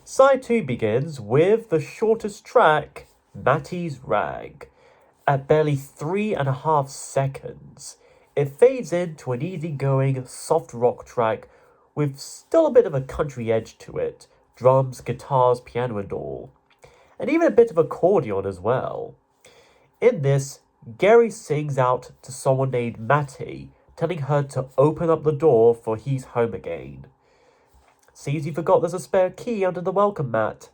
Side 2 begins with the shortest track, Matty's Rag. At barely 3.5 seconds, it fades into an easygoing, soft rock track with still a bit of a country edge to it, drums, guitars, piano and all, and even a bit of accordion as well. In this, Gerry sings out to someone named Matty, telling her to open up the door for he's home again. Seems you forgot there's a spare key under the welcome mat.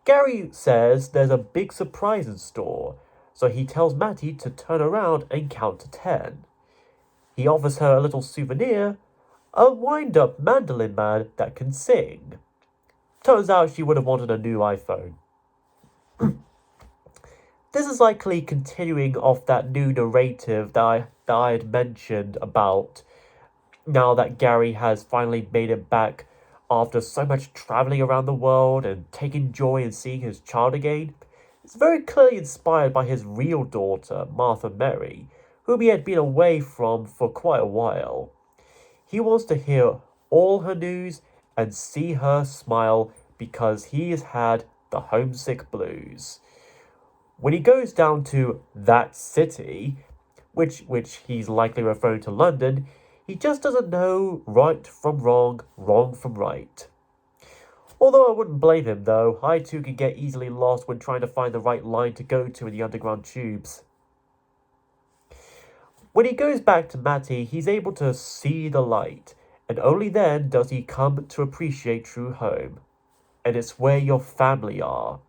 Gerry says there's a big surprise in store, so he tells Matty to turn around and count to 10. He offers her a little souvenir, a wind-up mandolin man that can sing. Turns out she would have wanted a new iPhone. This is likely continuing off that new narrative that I had mentioned about now that Gerry has finally made it back after so much travelling around the world and taking joy in seeing his child again. It's very clearly inspired by his real daughter, Martha Mary, whom he had been away from for quite a while. He wants to hear all her news and see her smile because he has had the homesick blues. When he goes down to that city, which he's likely referring to London, he just doesn't know right from wrong, wrong from right. Although I wouldn't blame him though, I too can get easily lost when trying to find the right line to go to in the underground tubes. When he goes back to Matty, he's able to see the light, and only then does he come to appreciate true home. And it's where your family are.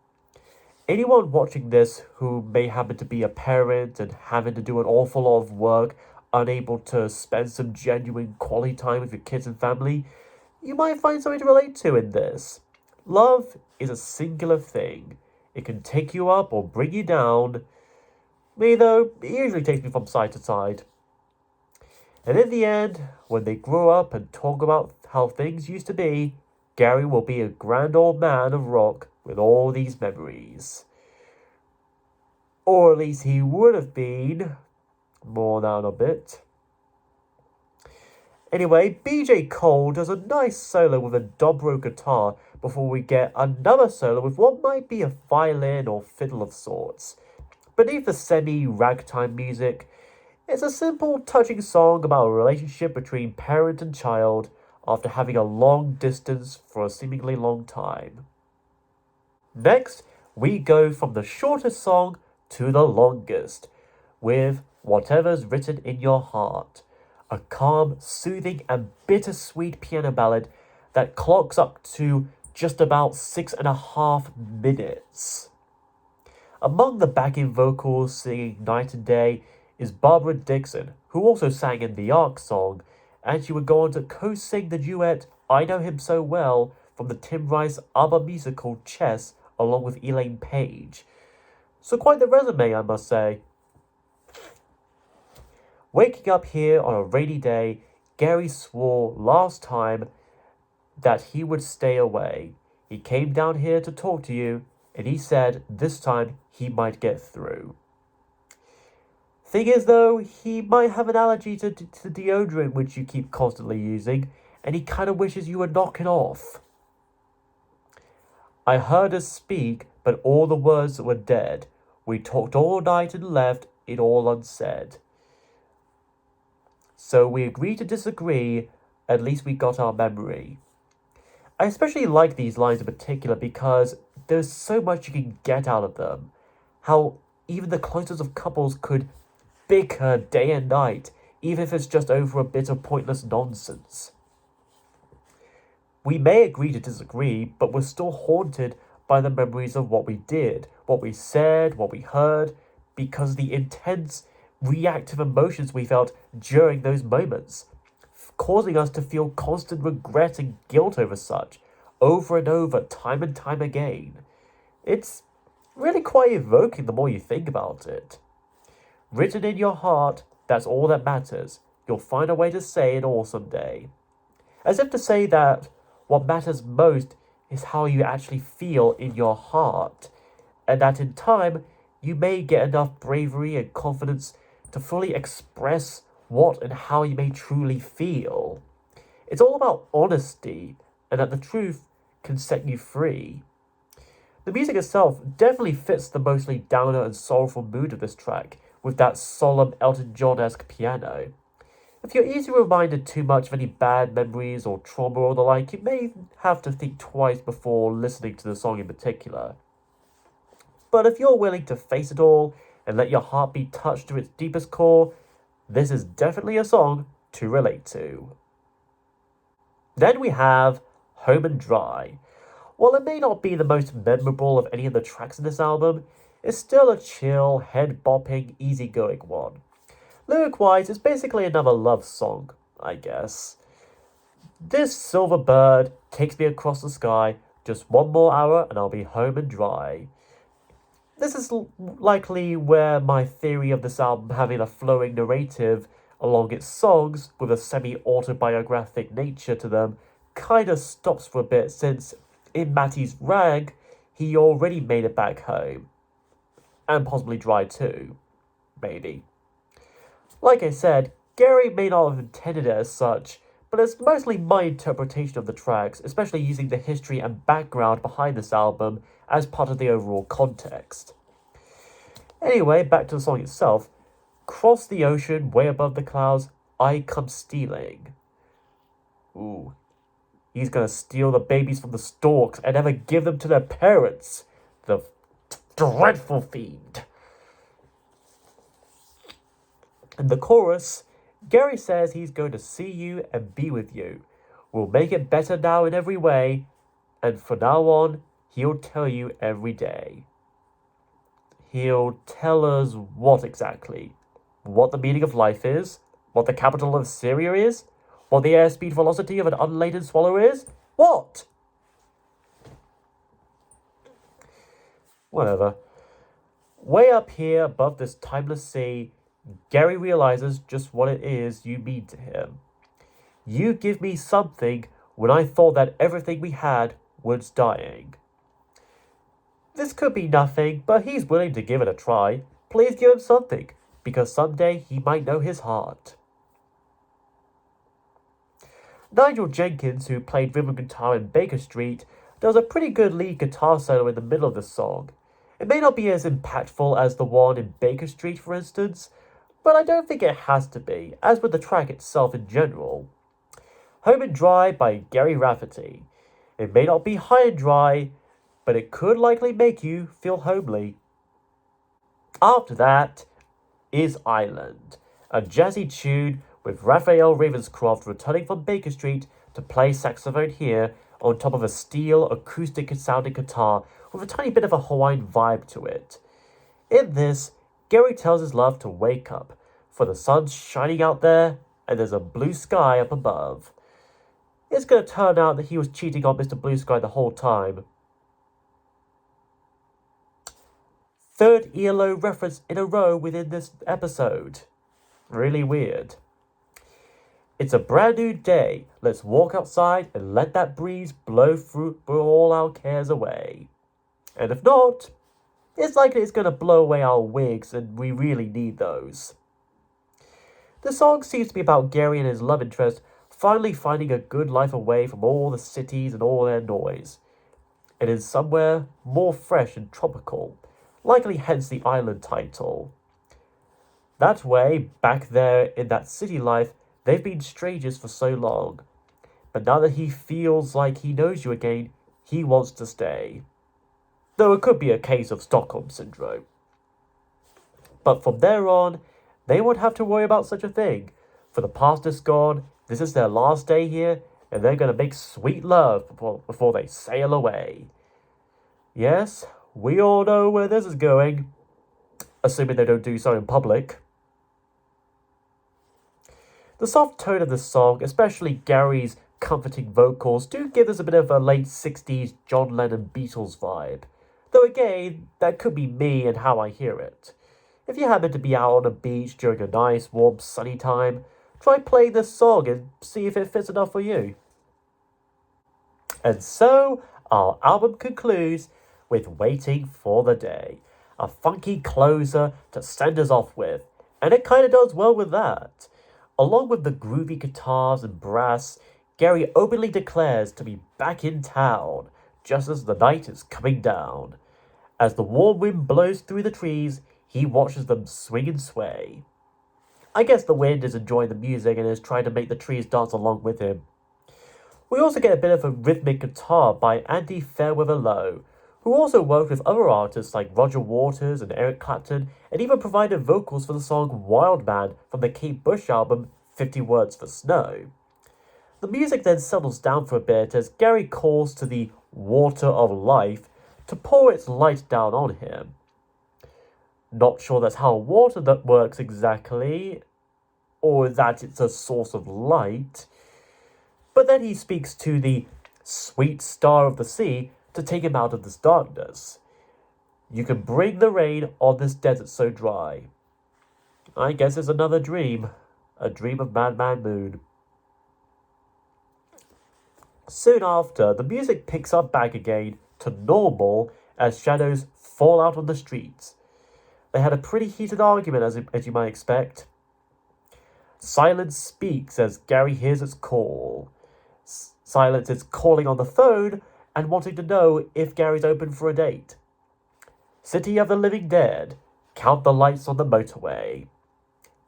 Anyone watching this who may happen to be a parent and having to do an awful lot of work, unable to spend some genuine quality time with your kids and family, you might find something to relate to in this. Love is a singular thing. It can take you up or bring you down. Me, though, it usually takes me from side to side. And in the end, when they grow up and talk about how things used to be, Gerry will be a grand old man of rock with all these memories. Or at least he would have been. More down a bit. Anyway, BJ Cole does a nice solo with a dobro guitar before we get another solo with what might be a violin or fiddle of sorts. Beneath the semi-ragtime music, it's a simple, touching song about a relationship between parent and child after having a long distance for a seemingly long time. Next, we go from the shortest song to the longest, with Whatever's Written in Your Heart, a calm, soothing, and bittersweet piano ballad that clocks up to just about 6.5 minutes. Among the backing vocals singing Night and Day is Barbara Dixon, who also sang in the Ark song, and she would go on to co-sing the duet I Know Him So Well from the Tim Rice ABBA musical Chess along with Elaine Page. So quite the resume, I must say. Waking up here on a rainy day, Gerry swore last time that he would stay away. He came down here to talk to you, and he said this time he might get through. Thing is, though, he might have an allergy to deodorant which you keep constantly using, and he kind of wishes you were knocking off. I heard us speak, but all the words were dead. We talked all night and left it all unsaid. So we agreed to disagree, at least we got our memory. I especially like these lines in particular because there's so much you can get out of them. How even the closest of couples could bicker day and night, even if it's just over a bit of pointless nonsense. We may agree to disagree, but we're still haunted by the memories of what we did, what we said, what we heard, because the intense reactive emotions we felt during those moments, causing us to feel constant regret and guilt over such, over and over, time and time again. It's really quite evoking the more you think about it. Written in your heart, that's all that matters. You'll find a way to say it all someday. As if to say that what matters most is how you actually feel in your heart, and that in time you may get enough bravery and confidence to fully express what and how you may truly feel. It's all about honesty, and that the truth can set you free. The music itself definitely fits the mostly downer and soulful mood of this track, with that solemn Elton John-esque piano. If you're easily reminded too much of any bad memories or trauma or the like, you may have to think twice before listening to the song in particular. But if you're willing to face it all and let your heart be touched to its deepest core, this is definitely a song to relate to. Then we have Home and Dry. While it may not be the most memorable of any of the tracks in this album, it's still a chill, head-bopping, easygoing one. Lyric-wise, it's basically another love song, I guess. This silver bird takes me across the sky, just one more hour and I'll be home and dry. This is likely where my theory of this album having a flowing narrative along its songs with a semi-autobiographic nature to them kind of stops for a bit, since in Matty's Rag, he already made it back home. And possibly Dry too. Maybe. Like I said, Gerry may not have intended it as such, but it's mostly my interpretation of the tracks, especially using the history and background behind this album as part of the overall context. Anyway, back to the song itself. Cross the ocean, way above the clouds, I come stealing. Ooh. He's gonna steal the babies from the storks and never give them to their parents. The dreadful fiend. In the chorus, Gerry says he's going to see you and be with you. We'll make it better now in every way, and from now on, he'll tell you every day. He'll tell us what exactly? What the meaning of life is? What the capital of Syria is? What the airspeed velocity of an unladen swallow is? What? Whatever. Way up here above this timeless sea, Gerry realizes just what it is you mean to him. You give me something when I thought that everything we had was dying. This could be nothing, but he's willing to give it a try. Please give him something, because someday he might know his heart. Nigel Jenkins, who played rhythm guitar in Baker Street, does a pretty good lead guitar solo in the middle of the song. It may not be as impactful as the one in Baker Street, for instance, but I don't think it has to be, as with the track itself in general. Home and Dry by Gerry Rafferty. It may not be high and dry, but it could likely make you feel homely. After that is Island, a jazzy tune with Raphael Ravenscroft returning from Baker Street to play saxophone here on top of a steel acoustic sounding guitar with a tiny bit of a Hawaiian vibe to it. In this, Gerry tells his love to wake up, for the sun's shining out there and there's a blue sky up above. It's going to turn out that he was cheating on Mr. Blue Sky the whole time. Third ELO reference in a row within this episode. Really weird. It's a brand new day. Let's walk outside and let that breeze blow through all our cares away. And if not, it's likely it's going to blow away our wigs, and we really need those. The song seems to be about Gerry and his love interest finally finding a good life away from all the cities and all their noise, and in somewhere more fresh and tropical, likely hence the island title. That way, back there in that city life, they've been strangers for so long, but now that he feels like he knows you again, he wants to stay. Though it could be a case of Stockholm Syndrome. But from there on, they won't have to worry about such a thing, for the past is gone, this is their last day here, and they're going to make sweet love before they sail away. Yes, we all know where this is going, assuming they don't do so in public. The soft tone of this song, especially Gary's comforting vocals, do give us a bit of a late 60s John Lennon Beatles vibe. Though again, that could be me and how I hear it. If you happen to be out on a beach during a nice, warm, sunny time, try playing this song and see if it fits enough for you. And so, our album concludes with Waiting for the Day, a funky closer to send us off with, and it kind of does well with that. Along with the groovy guitars and brass, Gerry openly declares to be back in town, just as the night is coming down. As the warm wind blows through the trees, he watches them swing and sway. I guess the wind is enjoying the music and is trying to make the trees dance along with him. We also get a bit of a rhythmic guitar by Andy Fairweather Lowe, who also worked with other artists like Roger Waters and Eric Clapton, and even provided vocals for the song Wild Man from the Kate Bush album 50 Words for Snow. The music then settles down for a bit as Gerry calls to the water of life to pour its light down on him. Not sure that's how water that works exactly, or that it's a source of light, but then he speaks to the sweet star of the sea to take him out of this darkness. You can bring the rain on this desert so dry. I guess it's another dream, a dream of Madman Moon. Soon after, the music picks up back again to normal as shadows fall out on the streets. They had a pretty heated argument, as you might expect. Silence speaks as Gerry hears its call. Silence is calling on the phone and wanting to know if Gary's open for a date. City of the Living Dead, count the lights on the motorway.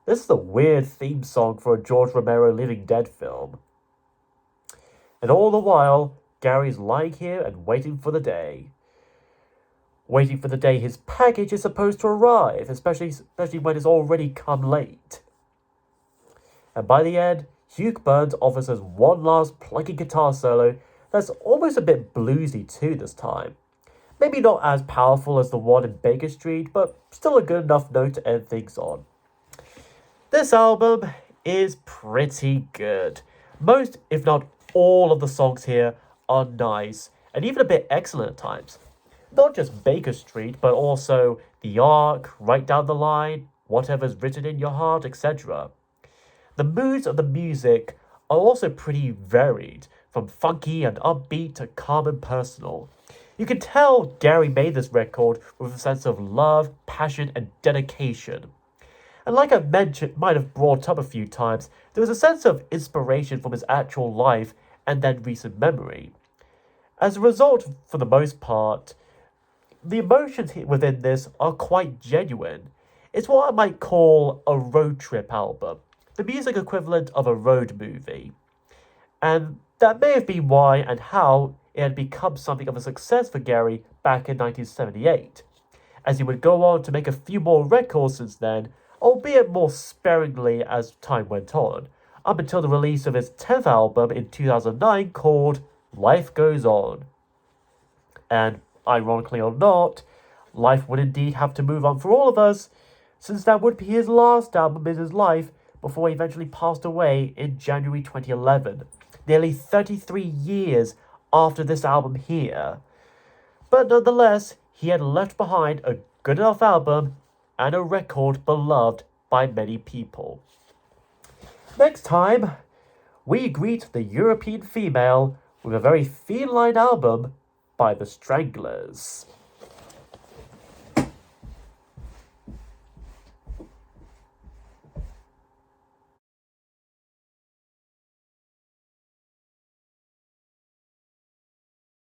This is a weird theme song for a George Romero Living Dead film. And all the while, Gary's lying here and waiting for the day. Waiting for the day his package is supposed to arrive, especially when it's already come late. And by the end, Hugh Burns offers us one last plucky guitar solo that's almost a bit bluesy too this time. Maybe not as powerful as the one in Baker Street, but still a good enough note to end things on. This album is pretty good. Most, if not all, of the songs here are nice, and even a bit excellent at times. Not just Baker Street, but also The Ark, Right Down the Line, Whatever's Written in Your Heart, etc. The moods of the music are also pretty varied, from funky and upbeat to calm and personal. You can tell Gerry made this record with a sense of love, passion, and dedication. And like I might have brought up a few times, there was a sense of inspiration from his actual life and then recent memory. As a result, for the most part, the emotions within this are quite genuine. It's what I might call a road trip album, the music equivalent of a road movie. And that may have been why and how it had become something of a success for Gerry back in 1978, as he would go on to make a few more records since then, albeit more sparingly as time went on, up until the release of his 10th album in 2009 called Life Goes On. And ironically or not, life would indeed have to move on for all of us, since that would be his last album in his life before he eventually passed away in January 2011, nearly 33 years after this album here. But nonetheless, he had left behind a good enough album and a record beloved by many people. Next time, we greet the European female with a very feline album by the Stranglers.